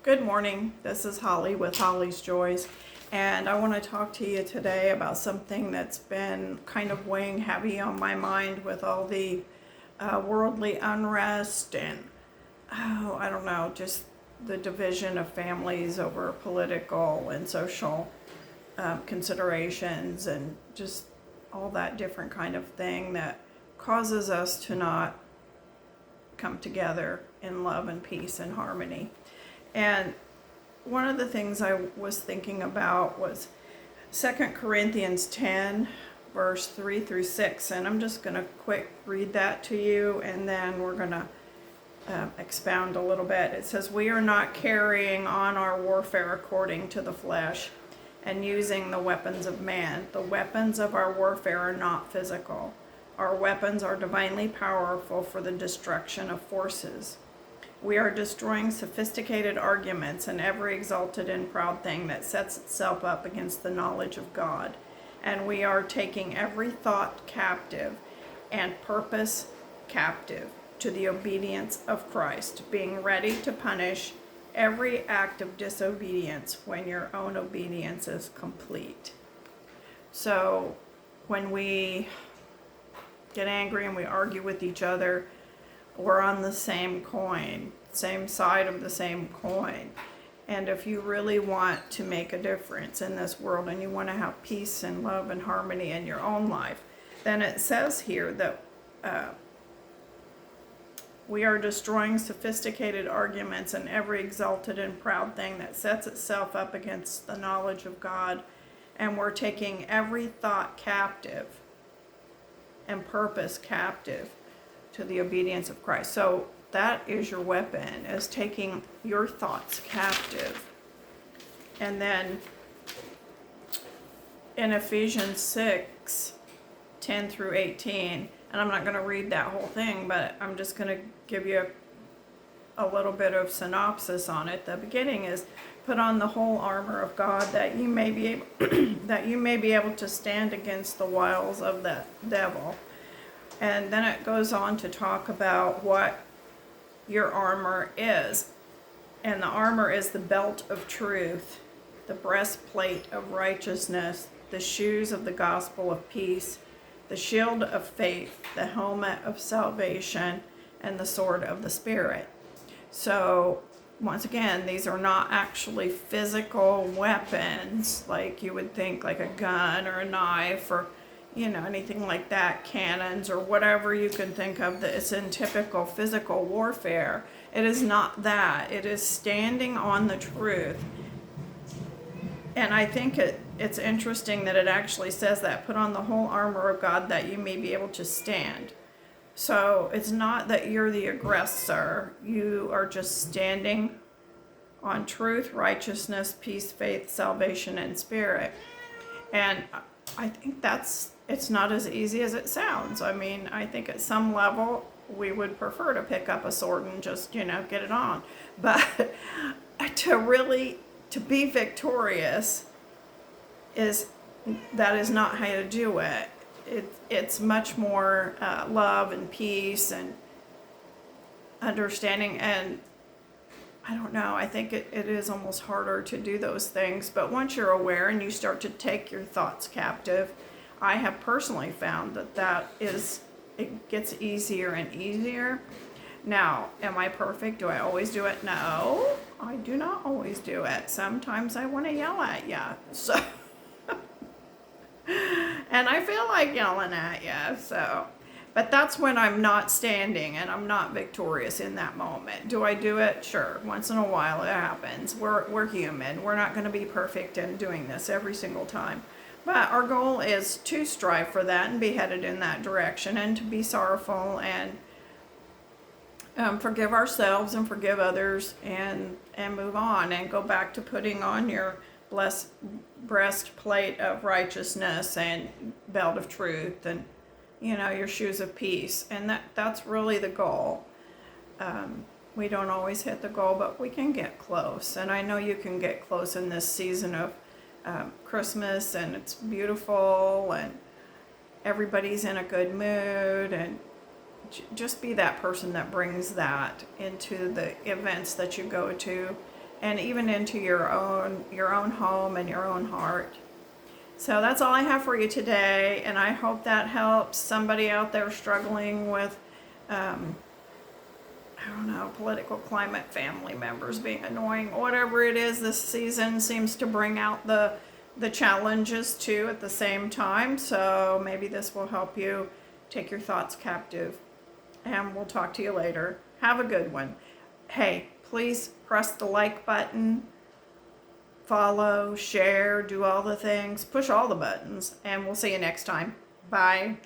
Good morning. This is Holly with Holly's Joys, and I want to talk to you today about something that's been kind of weighing heavy on my mind with all the worldly unrest and, I don't know, just the division of families over political and social considerations and just all that different kind of thing that causes us to not come together in love and peace and harmony. And one of the things I was thinking about was 2 Corinthians 10, verse 3 through 6. And I'm just going to quick read that to you, and then we're going to expound a little bit. It says, "We are not carrying on our warfare according to the flesh and using the weapons of man. The weapons of our warfare are not physical. Our weapons are divinely powerful for the destruction of forces. We are destroying sophisticated arguments and every exalted and proud thing that sets itself up against the knowledge of God. And we are taking every thought captive and purpose captive to the obedience of Christ, being ready to punish every act of disobedience when your own obedience is complete." So when we get angry and we argue with each other, we're on the same coin, same side of the same coin. And if you really want to make a difference in this world and you want to have peace and love and harmony in your own life, then it says here that we are destroying sophisticated arguments and every exalted and proud thing that sets itself up against the knowledge of God. And we're taking every thought captive and purpose captive to the obedience of Christ. So that is your weapon, is taking your thoughts captive. And then in Ephesians 6, 10 through 18, and I'm not going to read that whole thing, but I'm just going to give you a little bit of synopsis on it. The beginning is, "Put on the whole armor of God that you may be able that you may be able to stand against the wiles of the devil." And then it goes on to talk about what your armor is. And the armor is the belt of truth, the breastplate of righteousness, the shoes of the gospel of peace, the shield of faith, the helmet of salvation, and the sword of the Spirit. So once again, these are not actually physical weapons like you would think, like a gun or a knife or anything like that, cannons or whatever you can think of that is in typical physical warfare. It is not that. It is standing on the truth. And I think it's interesting that it actually says that, "Put on the whole armor of God that you may be able to stand." So it's not that you're the aggressor. You are just standing on truth, righteousness, peace, faith, salvation, and spirit. And I think it's not as easy as it sounds. I mean, I think at some level we would prefer to pick up a sword and just, get it on. But to be victorious that is not how to do it. It's much more love and peace and understanding. And I don't know, I think it is almost harder to do those things. But once you're aware and you start to take your thoughts captive, I have personally found it gets easier and easier. Now, am I perfect? Do I always do it? No, I do not always do it. Sometimes I want to yell at you. So, and I feel like yelling at you. So, but that's when I'm not standing and I'm not victorious in that moment. Do I do it? Sure. Once in a while it happens. We're human. We're not going to be perfect in doing this every single time. But our goal is to strive for that and be headed in that direction and to be sorrowful and forgive ourselves and forgive others and move on and go back to putting on your breastplate of righteousness and belt of truth and your shoes of peace. And that's really the goal. We don't always hit the goal, but we can get close. And I know you can get close in this season of Christmas, and it's beautiful and everybody's in a good mood, and just be that person that brings that into the events that you go to and even into your own home and your own heart. So that's all I have for you today, and I hope that helps somebody out there struggling with, I don't know, political climate, family members being annoying, whatever it is. This season seems to bring out the challenges too at the same time. So maybe this will help you take your thoughts captive. And we'll talk to you later. Have a good one. Hey, please press the like button, follow, share, do all the things, push all the buttons, and we'll see you next time. Bye.